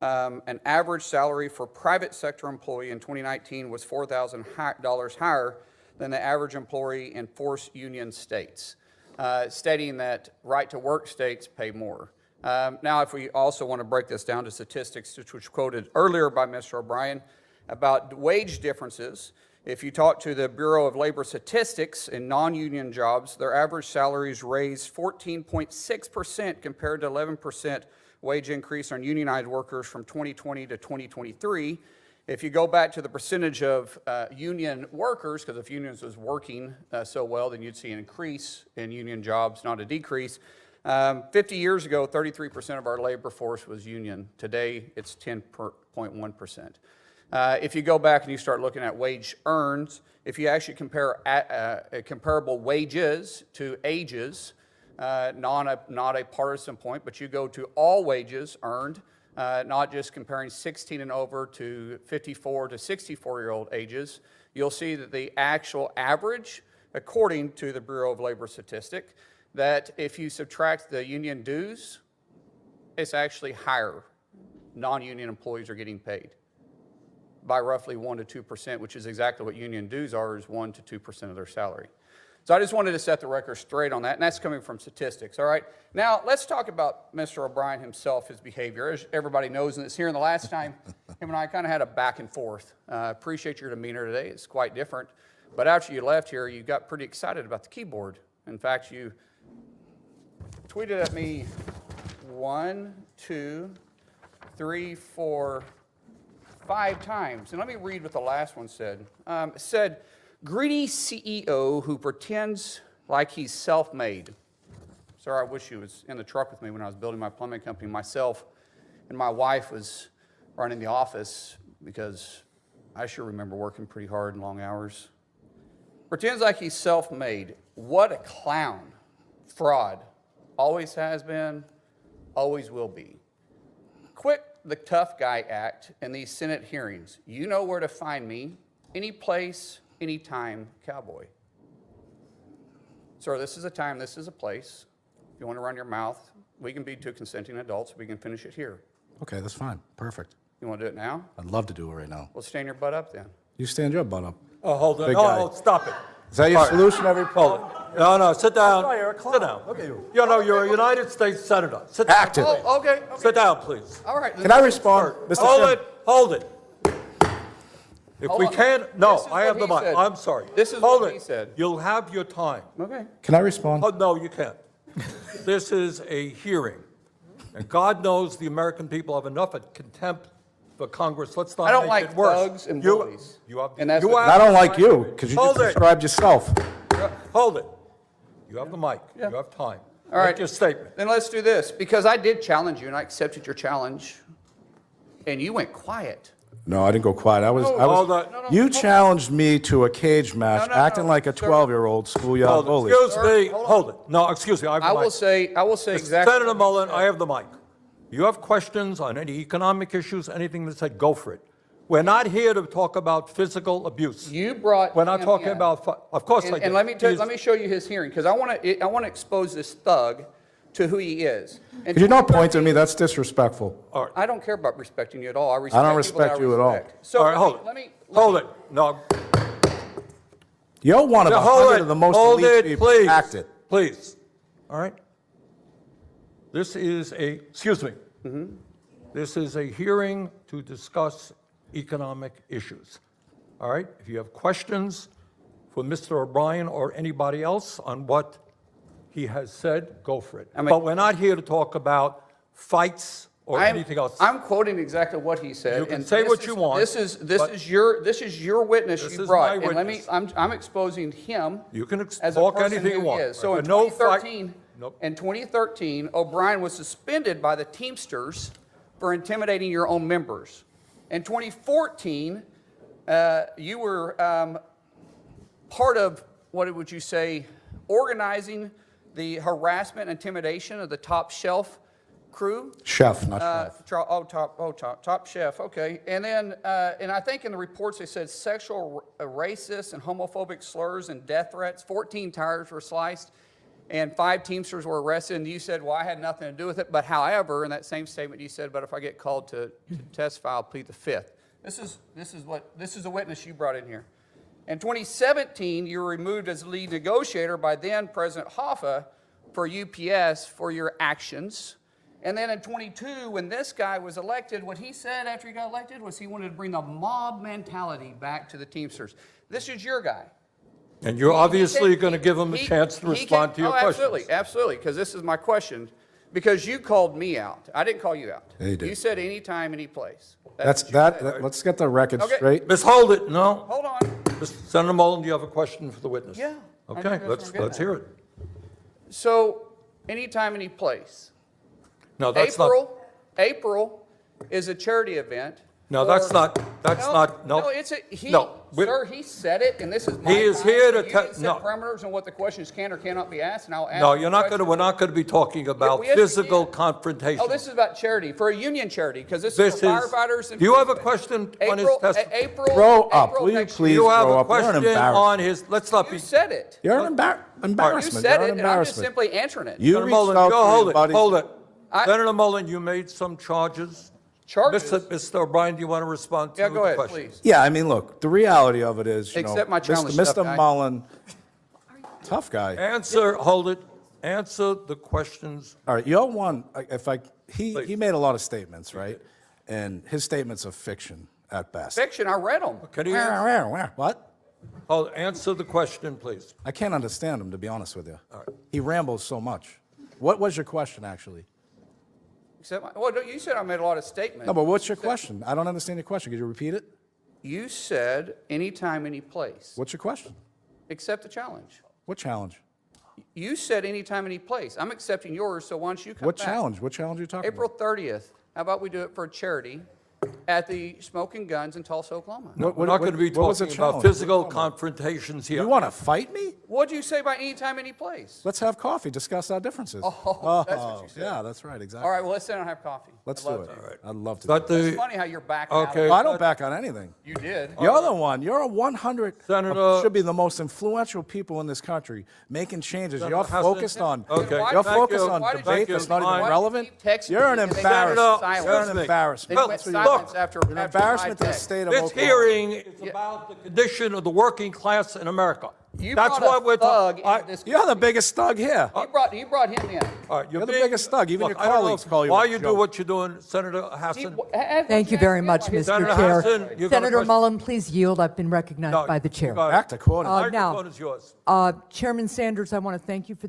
an average salary for private sector employee in 2019 was $4,000 higher than the average employee in force union states, stating that right-to-work states pay more. Now, if we also want to break this down to statistics, which was quoted earlier by Mr. O'Brien, about wage differences, if you talk to the Bureau of Labor Statistics in non-union jobs, their average salaries raised 14.6% compared to 11% wage increase on unionized workers from 2020 to 2023. If you go back to the percentage of union workers, because if unions was working so well, then you'd see an increase in union jobs, not a decrease. 50 years ago, 33% of our labor force was union. Today, it's 10.1%. If you go back and you start looking at wage earned, if you actually compare comparable wages to ages, not a partisan point, but you go to all wages earned, not just comparing 16 and over to 54 to 64-year-old ages, you'll see that the actual average, according to the Bureau of Labor Statistics, that if you subtract the union dues, it's actually higher. Non-union employees are getting paid by roughly 1 to 2%, which is exactly what union dues are, is 1 to 2% of their salary. So I just wanted to set the record straight on that, and that's coming from statistics, all right? Now, let's talk about Mr. O'Brien himself, his behavior. As everybody knows, and it's here, and the last time, him and I kind of had a back and forth. Appreciate your demeanor today. It's quite different. But after you left here, you got pretty excited about the keyboard. In fact, you tweeted at me 1, 2, 3, 4, 5 times. And let me read what the last one said. It said, greedy CEO who pretends like he's self-made. Sir, I wish you was in the truck with me when I was building my plumbing company. Myself and my wife was running the office because I sure remember working pretty hard and long hours. Pretends like he's self-made. What a clown. Fraud. Always has been, always will be. Quit the tough guy act in these Senate hearings. You know where to find me, any place, anytime, cowboy. Sir, this is a time, this is a place. If you want to run your mouth, we can be two consenting adults. We can finish it here. Okay, that's fine. Perfect. You want to do it now? I'd love to do it right now. Well, stand your butt up then. You stand your butt up. Oh, hold on. Big guy. Oh, stop it. Is that your All right. solution every Hold it. No, sit down. Sorry, you're a clown. Sit down. Look at you. You know, you're a United States Senator. Sit down. Active. Oh, okay. Sit down, please. All right. Can I respond? Mr. Hold Chairman? it. Hold it. If Hold we on. can't, no, This is I have what the he mic. said. I'm sorry. This is Hold what it. he said. You'll have your time. Okay. Can I respond? Oh, no, you can't. This is a hearing. And God knows the American people have enough contempt for Congress. Let's not I don't make like it worse. thugs and bullies. You have, And that's you what- have I don't like time. you, because you just Hold it. described yourself. Hold it. You have the mic. Yeah. You have time. All right. Make your statement. Then let's do this, because I did challenge you, and I accepted your challenge, and you went quiet. No, I didn't go quiet. Hold on. You challenged me to a cage match, No, acting like a sir. 12-year-old schoolyard Hold it. bully. Excuse Sir, me. hold on. Hold it. No, excuse me. I have the I mic. will say exactly. Senator what you Mullen, said. I have the mic. You have questions on any economic issues, anything that said, go for it. We're not here to talk about physical abuse. You brought. We're not him talking in. about, of course I And, did. and let me He's- show you his hearing, because I want to expose this thug to who he is. And Could you not point at me? That's disrespectful. All right. I don't care about respecting you at all. I respect don't people respect that I you at all. respect. So All right, hold let it. me Hold it. No, You're one of yeah, 100 of the most hold elite it, people. please. Act it. Please. All right? This is excuse me. This is a hearing to discuss economic issues. All right? If you have questions for Mr. O'Brien or anybody else on what he has said, go for it. I mean- But we're not here to talk about fights or anything else. I'm quoting exactly what he said. You can and say this what is- you want, This is but- your witness This you is brought, my and let me. witness. I'm exposing him. You can as a talk person anything who you want, he is. So but in no fight- 2013, Nope. in 2013, O'Brien was suspended by the Teamsters for intimidating your own members. In 2014, you were part of, what would you say, organizing the harassment, intimidation of the Top Shelf crew. Chef, not chef. Top Chef, okay. And then, and I think in the reports they said sexual, racist, and homophobic slurs and death threats. 14 tires were sliced. and 5 Teamsters were arrested, and you said, well, I had nothing to do with it, but however, in that same statement, you said, but if I get called to testify, I'll plead the fifth. This is a witness you brought in here. In 2017, you were removed as lead negotiator by then President Hoffa for UPS for your actions. And then in 22, when this guy was elected, what he said after he got elected was he wanted to bring the mob mentality back to the Teamsters. This is your guy. And you're obviously said- going to give him a he- chance to he respond to your questions. Absolutely, absolutely, because this is my question. Because you called me out. I didn't call you out. Yeah, you did. You said anytime, any place. That's, what you that, said. let's get the record Okay. straight. Ms. Hold it, no. Hold on. Senator Mullen, do you have a question for the witness? Yeah, I think Okay, that's what I'm getting let's at. hear it. So, anytime, any place. No, that's not, April is a charity event. no, that's for- not, that's not, no. No, it's a, No, we- sir, he said it, and this is my He is time, here so to you te- can set no. parameters on what the questions can or cannot be asked, and I'll ask. No, the you're not going to, question. we're not going to be talking about yes, we physical can. confrontation. Oh, this is about charity, for a union charity, because this This is for is, firefighters and. do you have a policemen. question on his April, testimony? April. Grow up, April will you next please? You have grow a up. You're an question embarrassment. on his, let's not year. be, You said it. You're an You embarrassment. said You're it, an and I'm just embarrassment. simply answering it. You Senator reached Mullen, out go to hold your it, buddies. hold it. I- Senator Mullen, you made some charges. Charges? Mr. O'Brien, do you want to respond to Yeah, the go ahead, question? please. Yeah, I mean, look, the reality of it is, you know, Accept my challenge, tough Mr. guy. Mullen, tough guy. Answer, hold it, answer the questions. All right, y'all won, he Please. made a lot of statements, right? And his statements are fiction at best. Fiction, I read them. Can you, answer- What? answer the question, please. I can't understand him, to be honest with you. He rambles so much. What was your question, actually? Well, you said I made a lot of statements. No, but what's your question? I don't understand your question. Could you repeat it? You said anytime, any place. What's your question? Accept the challenge. What challenge? You said anytime, any place. I'm accepting yours, so why don't you come What back? challenge? What challenge are you talking April about? 30th. How about we do it for a charity at the Smoking Guns in Tulsa, Oklahoma? What- We're not going to be what was the talking about challenge? physical confrontations here. You want to fight me? What'd you say about anytime, any place? Let's have coffee, discuss our differences. Oh, that's what you said. Yeah, that's right, exactly. All right, well, let's sit down and have coffee. Let's I'd do love it. to. I'd love to. But do it. It's the, funny how you're backing out of Okay. it. I don't back on anything. You did. You're the one. You're a 100. Senator- Should be the most influential people in this country, making changes. Senator You're Hassan- focused on. Okay. Why- You're Thank focused you. on Why did you- debate Thank you. that's not Fine. even Why relevant. did you keep texting You're an me and they embarrassment. went Senator- You're an Excuse me. embarrassment. They Well, went That's what you silence are. after You're an after embarrassment to the my text. state of This Oklahoma. hearing is about the condition of the working class in America. You That's brought a what we're thug talking. into this. You're the biggest thug here. You brought him in. All right, You're the being- biggest thug. Even Look, your I don't know colleagues call you a Why you do joke. what you're doing, Senator Hassan? Thank you very much, Mr. Senator Chair. Hassan, you got a Senator question? Mullen, please yield. I've been recognized No, by the you chair. got it. Act accordingly. now- Microphone is yours. Chairman Sanders, I want to thank you for